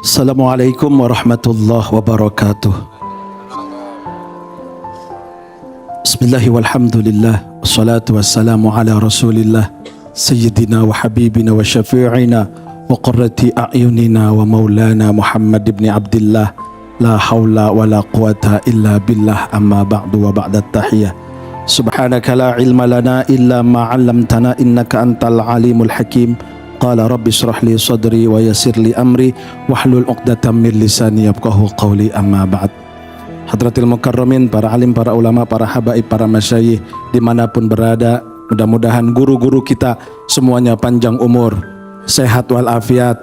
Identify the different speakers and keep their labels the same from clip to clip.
Speaker 1: Assalamualaikum warahmatullahi wabarakatuh. Bismillahi walhamdulillah, wassalatu wassalamu ala rasulillah, sayyidina wa habibina wa syafi'ina wa qurrati a'yunina wa maulana Muhammad ibn Abdillah. La hawla wa la quwata illa billah, amma ba'du wa ba'da tahiyah. Subhanaka la ilma lana illa ma 'allamtana innaka antal alimul hakim. Qala rabbi shrah li sadri wa yassir li amri wahlul 'uqdatam min lisani yafqahu qawli, amma ba'd. Hadratil mukarramin, para alim, para ulama, para habaib, para masyayikh dimanapun berada, mudah-mudahan guru-guru kita semuanya panjang umur, sehat walafiat,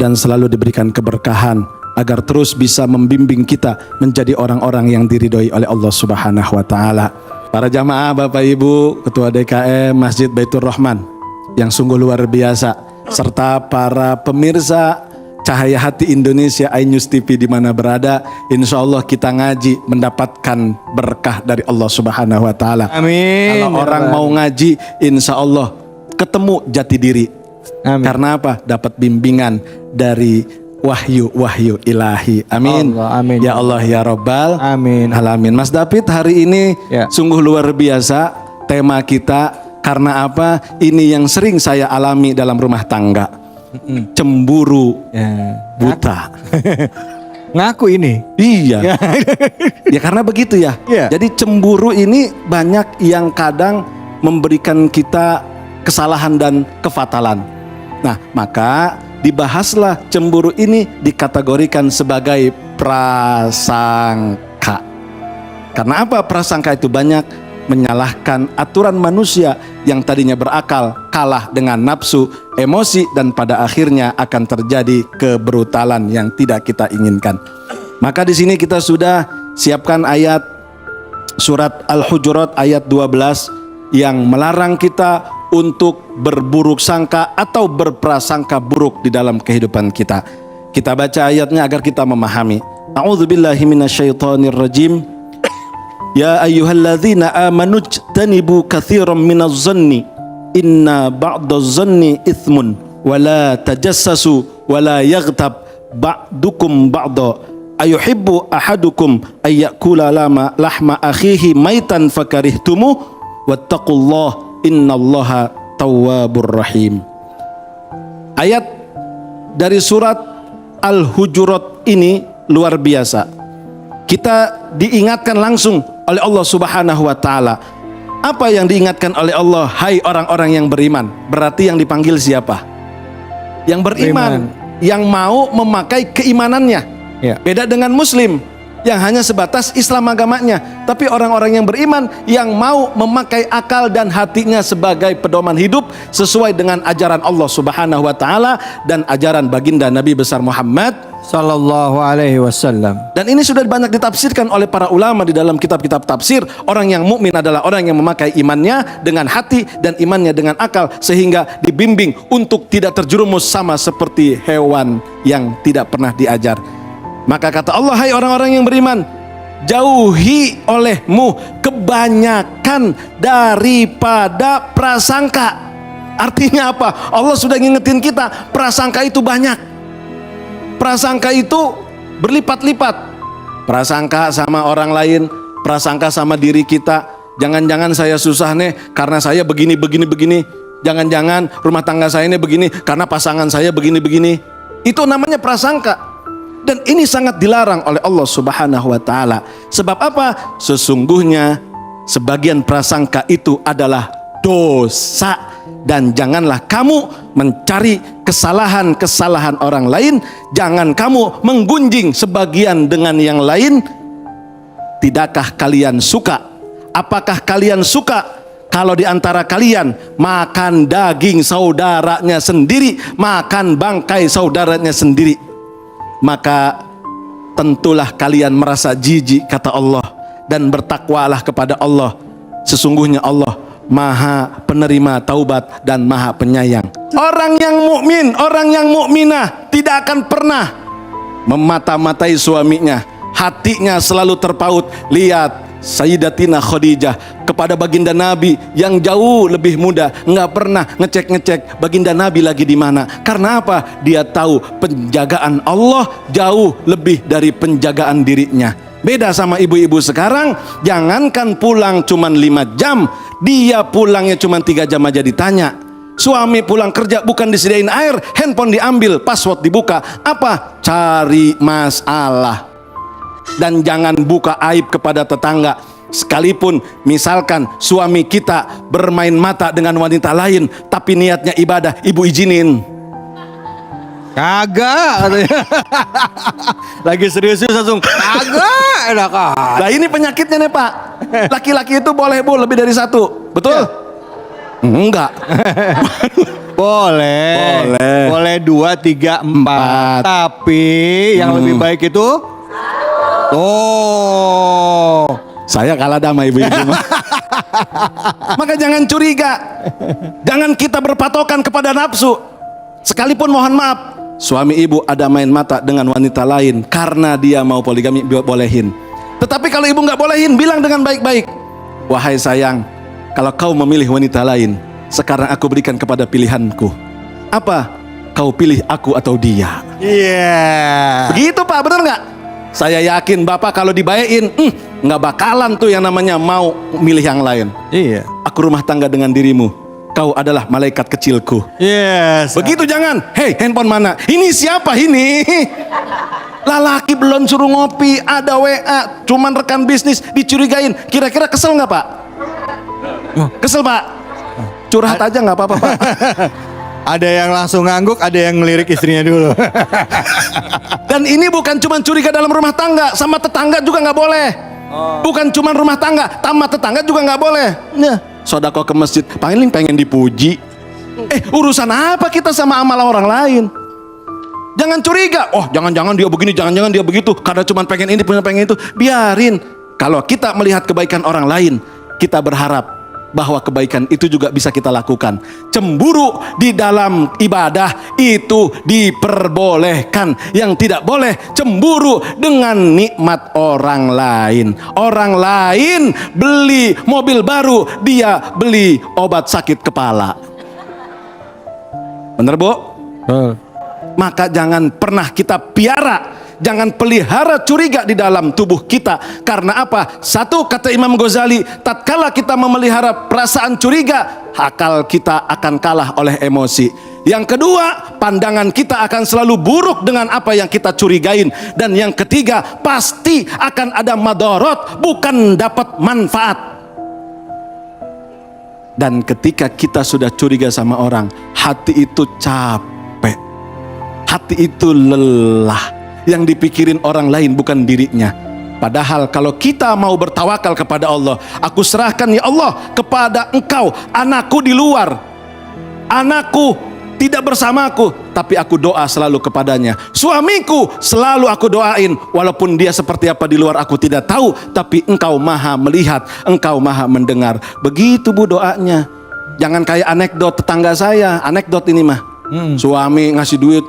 Speaker 1: dan selalu diberikan keberkahan agar terus bisa membimbing kita menjadi orang-orang yang diridhoi oleh Allah Subhanahu wa taala. Para jamaah, Bapak Ibu, Ketua DKM Masjid Baitur Rahman yang sungguh luar biasa, serta para pemirsa Cahaya Hati Indonesia iNews TV di mana berada, insya Allah kita ngaji mendapatkan berkah dari Allah Subhanahu wa taala.
Speaker 2: Amin.
Speaker 1: Kalau orang mau ngaji, insya Allah ketemu jati diri.
Speaker 2: Amin.
Speaker 1: Karena apa? Dapat bimbingan dari wahyu ilahi. Amin.
Speaker 2: Allah, amin.
Speaker 1: Ya Allah ya Rabbal
Speaker 2: Amin.
Speaker 1: alamin. Mas David, hari ini
Speaker 2: Ya.
Speaker 1: sungguh luar biasa tema kita. Karena apa? Ini yang sering saya alami dalam rumah tangga. Cemburu
Speaker 2: Ya.
Speaker 1: buta.
Speaker 2: Ngaku ini.
Speaker 1: Iya. Ya karena begitu ya.
Speaker 2: Iya.
Speaker 1: Jadi cemburu ini banyak yang kadang memberikan kita kesalahan dan kefatalan. Nah, maka dibahaslah cemburu ini dikategorikan sebagai prasangka. Karena apa? Prasangka itu banyak menyalahkan aturan manusia yang tadinya berakal, kalah dengan nafsu, emosi, dan pada akhirnya akan terjadi kebrutalan yang tidak kita inginkan. Maka di sini kita sudah siapkan ayat surat Al-Hujurat ayat 12 yang melarang kita untuk berburuk sangka atau berprasangka buruk di dalam kehidupan kita. Kita baca ayatnya agar kita memahami. A'udzubillahi minasyaitonirrajim. Ya ayyuhalladzina amanu jtanibu katsiran minadh-dhanni inna ba'dadh-dhanni itsmun wa la tajassasu wa la yaghtab ba'dukum ba'dha ayuhibbu ahadukum ay ya'kula lahma akhihi maitan fakarihtumuh wattaqullaha innallaha tawwabur rahim. Ayat dari surat Al-Hujurat ini luar biasa. Kita diingatkan langsung oleh Allah Subhanahu wa taala. Apa yang diingatkan oleh Allah? Hai orang-orang yang beriman. Berarti yang dipanggil siapa? Yang beriman, yang mau memakai keimanannya.
Speaker 2: Ya.
Speaker 1: Beda dengan muslim yang hanya sebatas Islam agamanya, tapi orang-orang yang beriman yang mau memakai akal dan hatinya sebagai pedoman hidup sesuai dengan ajaran Allah Subhanahu wa taala dan ajaran baginda Nabi besar Muhammad
Speaker 2: Sallallahu alaihi wasallam.
Speaker 1: Dan ini sudah banyak ditafsirkan oleh para ulama di dalam kitab-kitab tafsir. Orang yang mukmin adalah orang yang memakai imannya dengan hati dan imannya dengan akal, sehingga dibimbing untuk tidak terjerumus sama seperti hewan yang tidak pernah diajar. Maka kata Allah, hai orang-orang yang beriman, jauhi olehmu kebanyakan daripada prasangka. Artinya apa? Allah sudah ngingetin kita, prasangka itu banyak. Prasangka itu berlipat-lipat. Prasangka sama orang lain, prasangka sama diri kita. Jangan-jangan saya susah nih karena saya begini. Jangan-jangan rumah tangga saya ini begini karena pasangan saya begini. Itu namanya prasangka. Dan ini sangat dilarang oleh Allah Subhanahu wa taala. Sebab apa? Sesungguhnya sebagian prasangka itu adalah dosa. Dan janganlah kamu mencari kesalahan-kesalahan orang lain. Jangan kamu menggunjing sebagian dengan yang lain. Tidakkah kalian suka? Apakah kalian suka kalau di antara kalian makan daging saudaranya sendiri, makan bangkai saudaranya sendiri? Maka tentulah kalian merasa jijik, kata Allah, dan bertakwalah kepada Allah. Sesungguhnya Allah Maha penerima taubat dan Maha penyayang. Orang yang mukmin, orang yang mukminah tidak akan pernah memata-matai suaminya. Hatinya selalu terpaut. Lihat, Sayyidatina Khadijah kepada baginda Nabi yang jauh lebih muda, nggak pernah ngecek baginda Nabi lagi di mana. Karena apa? Dia tahu penjagaan Allah jauh lebih dari penjagaan dirinya. Beda sama ibu-ibu sekarang, jangankan pulang cuma 5 jam, dia pulangnya cuma 3 jam aja ditanya. Suami pulang kerja bukan disediain air, handphone diambil, password dibuka. Apa? Cari masalah. Dan jangan buka aib kepada tetangga. Sekalipun misalkan suami kita bermain mata dengan wanita lain, tapi niatnya ibadah, ibu izinin.
Speaker 2: Kagak katanya. Lagi serius langsung kagak enak aja.
Speaker 1: Nah ini penyakitnya nih Pak. Laki-laki itu boleh Bu lebih dari 1, betul?
Speaker 2: Ya.
Speaker 1: Enggak.
Speaker 2: Boleh. Boleh 2, 3, 4. Tapi yang lebih baik itu oh.
Speaker 1: Saya kalah sama ibu-ibu. Maka jangan curiga. Jangan kita berpatokan kepada nafsu. Sekalipun mohon maaf, suami ibu ada main mata dengan wanita lain karena dia mau poligami, bolehin. Tetapi kalau ibu nggak bolehin, bilang dengan baik-baik, wahai sayang, kalau kau memilih wanita lain, sekarang aku berikan kepada pilihanku. Apa? Kau pilih aku atau dia?
Speaker 2: Iya.
Speaker 1: Begitu Pak, benar nggak? Saya yakin Bapak kalau dibayain, nggak bakalan tuh yang namanya mau milih yang lain.
Speaker 2: Iya.
Speaker 1: Aku rumah tangga dengan dirimu. Kau adalah malaikat kecilku.
Speaker 2: Yes.
Speaker 1: Begitu jangan. Hei, handphone mana? Ini siapa ini? Laki belum suruh ngopi, ada WA, cuman rekan bisnis, dicurigain. Kira-kira kesel nggak Pak? Kesel Pak? Curhat aja nggak apa-apa Pak.
Speaker 2: Ada yang langsung ngangguk, ada yang ngelirik istrinya dulu.
Speaker 1: Dan ini bukan cuma curiga dalam rumah tangga, sama tetangga juga nggak boleh. Bukan cuma rumah tangga, sama tetangga juga nggak boleh. Nah, sodako ke masjid, pengen dipuji. Urusan apa kita sama amal orang lain? Jangan curiga. Oh, jangan-jangan dia begini, jangan-jangan dia begitu. Karena cuma pengen ini, pengen itu. Biarin. Kalau kita melihat kebaikan orang lain, kita berharap bahwa kebaikan itu juga bisa kita lakukan. Cemburu di dalam ibadah itu diperbolehkan. Yang tidak boleh cemburu dengan nikmat orang lain. Orang lain beli mobil baru, dia beli obat sakit kepala. Bener Bu? Maka jangan pernah kita piara, jangan pelihara curiga di dalam tubuh kita. Karena apa? Satu, kata Imam Ghazali, tatkala kita memelihara perasaan curiga, akal kita akan kalah oleh emosi. Yang kedua, pandangan kita akan selalu buruk dengan apa yang kita curigain. Dan yang ketiga, pasti akan ada madorot, bukan dapat manfaat. Dan ketika kita sudah curiga sama orang, hati itu capek, hati itu lelah. Yang dipikirin orang lain bukan dirinya. Padahal kalau kita mau bertawakal kepada Allah, aku serahkan ya Allah kepada Engkau, anakku di luar, anakku tidak bersamaku, tapi aku doa selalu kepadanya. Suamiku selalu aku doain, walaupun dia seperti apa di luar aku tidak tahu, tapi Engkau maha melihat, Engkau maha mendengar. Begitu Bu doanya. Jangan kayak anekdot tetangga saya. Anekdot ini mah, suami ngasih duit,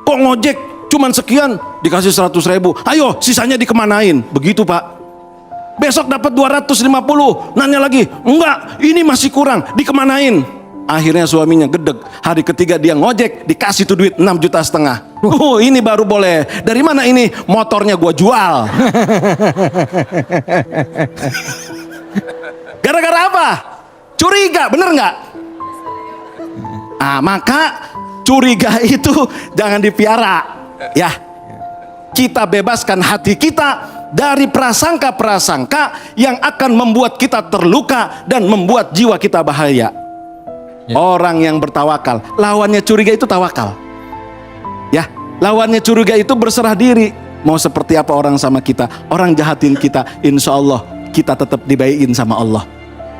Speaker 1: kok ngojek cuman sekian, dikasih 100.000, ayo sisanya dikemanain. Begitu Pak. Besok dapat 250, nanya lagi, enggak, ini masih kurang, dikemanain. Akhirnya suaminya gedeg. Hari ketiga dia ngojek, dikasih tuh duit 6,5 juta. Ini baru boleh. Dari mana ini? Motornya gua jual. Gara-gara apa? Curiga, bener nggak? Maka curiga itu jangan dipiara. Ya, kita bebaskan hati kita dari prasangka-prasangka yang akan membuat kita terluka dan membuat jiwa kita bahaya. Orang yang bertawakal, lawannya curiga itu tawakal. Ya, lawannya curiga itu berserah diri. Mau seperti apa orang sama kita, orang jahatin kita, insya Allah kita tetap dibaikin sama Allah.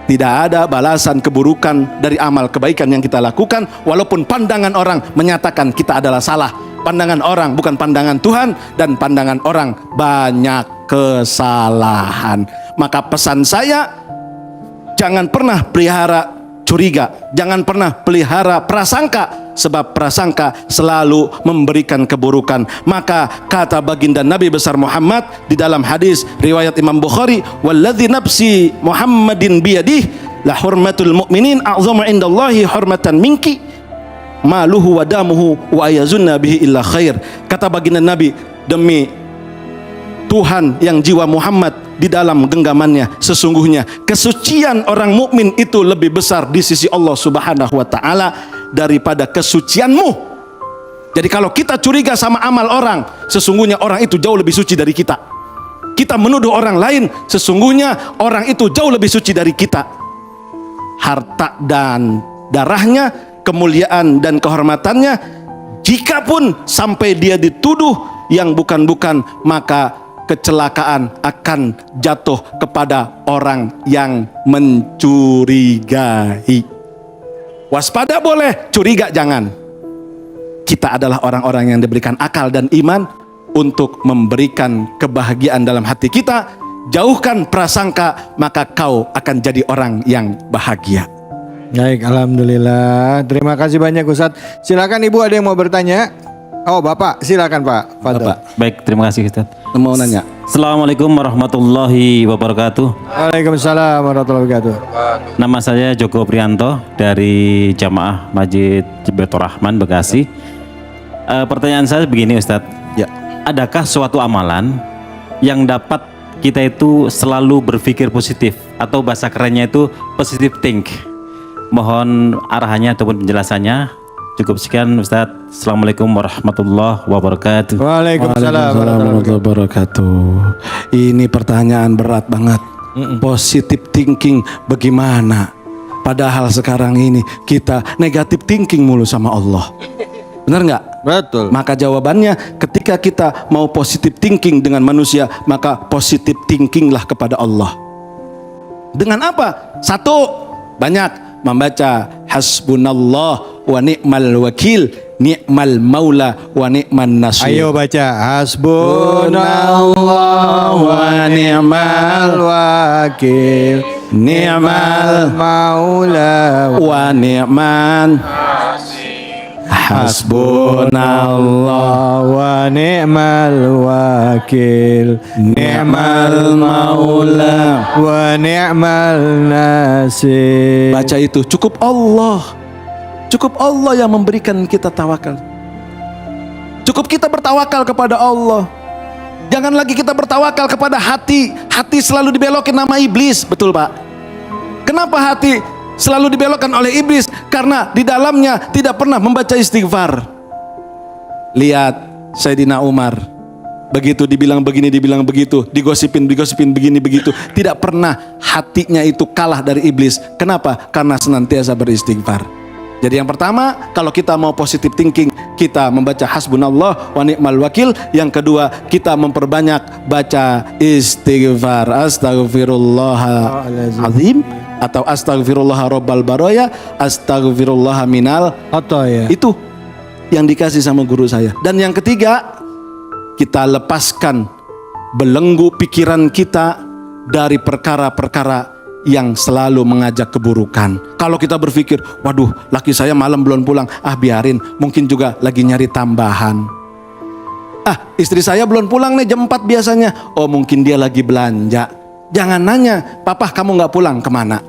Speaker 1: Tidak ada balasan keburukan dari amal kebaikan yang kita lakukan, walaupun pandangan orang menyatakan kita adalah salah. Pandangan orang bukan pandangan Tuhan, dan pandangan orang banyak kesalahan. Maka pesan saya, jangan pernah pelihara curiga, jangan pernah pelihara prasangka. sebab prasangka selalu memberikan keburukan. Maka kata baginda Nabi besar Muhammad di dalam hadis riwayat Imam Bukhari, walladzi nafsi Muhammadin biyadih la hurmatul mu'minin a'zamu indallahi hurmatan minki maluhu wa damuhu wa ayazunna bihi illa khair. Kata baginda Nabi, demi Tuhan yang jiwa Muhammad di dalam genggamannya, sesungguhnya kesucian orang mukmin itu lebih besar di sisi Allah Subhanahu wa taala daripada kesucianmu. Jadi kalau kita curiga sama amal orang, sesungguhnya orang itu jauh lebih suci dari kita. Kita menuduh orang lain, sesungguhnya orang itu jauh lebih suci dari kita. Harta dan darahnya, kemuliaan dan kehormatannya, jikapun sampai dia dituduh yang bukan-bukan, maka kecelakaan akan jatuh kepada orang yang mencurigai. Waspada boleh, curiga jangan. Kita adalah orang-orang yang diberikan akal dan iman untuk memberikan kebahagiaan dalam hati kita. Jauhkan prasangka, maka kau akan jadi orang yang bahagia.
Speaker 2: Baik, alhamdulillah. Terima kasih banyak Ustadz. Silakan Ibu, ada yang mau bertanya? Oh Bapak, silakan Pak. Fadol.
Speaker 1: Bapak.
Speaker 3: Baik, terima kasih Ustaz.
Speaker 1: Mau nanya.
Speaker 3: Assalamualaikum warahmatullahi wabarakatuh.
Speaker 2: Waalaikumsalam warahmatullahi wabarakatuh.
Speaker 3: Nama saya Joko Prianto dari Jamaah Masjid Baitur Rahman Bekasi. Pertanyaan saya begini Ustadz.
Speaker 1: Ya.
Speaker 3: Adakah suatu amalan yang dapat kita itu selalu berpikir positif, atau bahasa kerennya itu positive think? Mohon arahannya ataupun penjelasannya. Cukup sekian Ustadz. Assalamualaikum warahmatullahi wabarakatuh.
Speaker 2: Waalaikumsalam warahmatullahi
Speaker 1: wabarakatuh. Ini pertanyaan berat banget. Positive thinking bagaimana? Padahal sekarang ini kita negative thinking mulu sama Allah. Benar nggak?
Speaker 2: Betul.
Speaker 1: Maka jawabannya, ketika kita mau positive thinking dengan manusia, maka positive thinkinglah kepada Allah. Dengan apa? Satu, banyak membaca hasbunallah wa ni'mal wakil, ni'mal maula wa ni'man nasir.
Speaker 2: Ayo baca hasbunallah wa ni'mal wakil, ni'mal maula
Speaker 1: wa ni'man hasbunallah
Speaker 2: wa ni'mal wakil,
Speaker 1: ni'mal maula
Speaker 2: wa ni'mal nasir.
Speaker 1: Baca itu, cukup Allah. Cukup Allah yang memberikan kita tawakal. Cukup kita bertawakal kepada Allah. Jangan lagi kita bertawakal kepada hati. Hati selalu dibelokin nama iblis. Betul Pak? Kenapa hati selalu dibelokkan oleh iblis? Karena di dalamnya tidak pernah membaca istighfar. Lihat Sayyidina Umar, begitu dibilang begini, dibilang begitu, digosipin begini begitu, tidak pernah hatinya itu kalah dari iblis. Kenapa? Karena senantiasa beristighfar. Jadi yang pertama, kalau kita mau positive thinking, kita membaca hasbunallah wa ni'mal wakil. Yang kedua, kita memperbanyak baca istighfar. Astaghfirullahalazim atau astaghfirullah rabbal baraya, astaghfirullah minal
Speaker 2: ya.
Speaker 1: Itu yang dikasih sama guru saya. Dan yang ketiga, kita lepaskan belenggu pikiran kita dari perkara-perkara yang selalu mengajak keburukan. Kalau kita berpikir, waduh, laki saya malam belum pulang, biarin, mungkin juga lagi nyari tambahan. Istri saya belum pulang nih, jam 4 biasanya. Oh, mungkin dia lagi belanja. Jangan nanya, papa kamu nggak pulang kemana?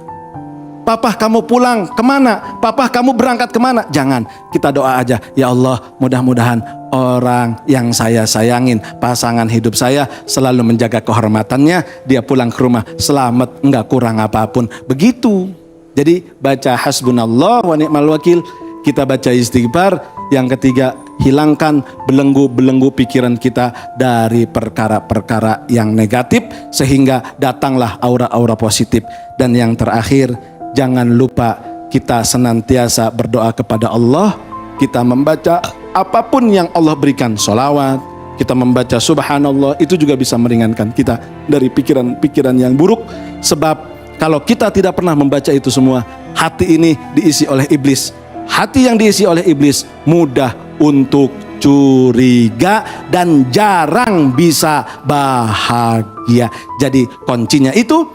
Speaker 1: Papa kamu pulang kemana? Papa kamu berangkat kemana? Jangan, kita doa aja. Ya Allah, mudah-mudahan orang yang saya sayangin, pasangan hidup saya, selalu menjaga kehormatannya. Dia pulang ke rumah selamat, nggak kurang apapun. Begitu. Jadi baca hasbunallah wa ni'mal wakil. Kita baca istighfar. Yang ketiga, hilangkan belenggu-belenggu pikiran kita dari perkara-perkara yang negatif, sehingga datanglah aura-aura positif. Dan yang terakhir, jangan lupa kita senantiasa berdoa kepada Allah. Kita membaca apapun yang Allah berikan, sholawat, kita membaca subhanallah, itu juga bisa meringankan kita dari pikiran-pikiran yang buruk. Sebab kalau kita tidak pernah membaca itu semua, hati ini diisi oleh iblis. Hati yang diisi oleh iblis mudah untuk curiga dan jarang bisa bahagia. Jadi kuncinya itu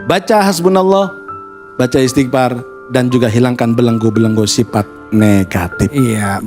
Speaker 1: baca hasbunallah, baca istighfar, dan juga hilangkan belenggu-belenggu sifat negatif.
Speaker 2: Iya, baik.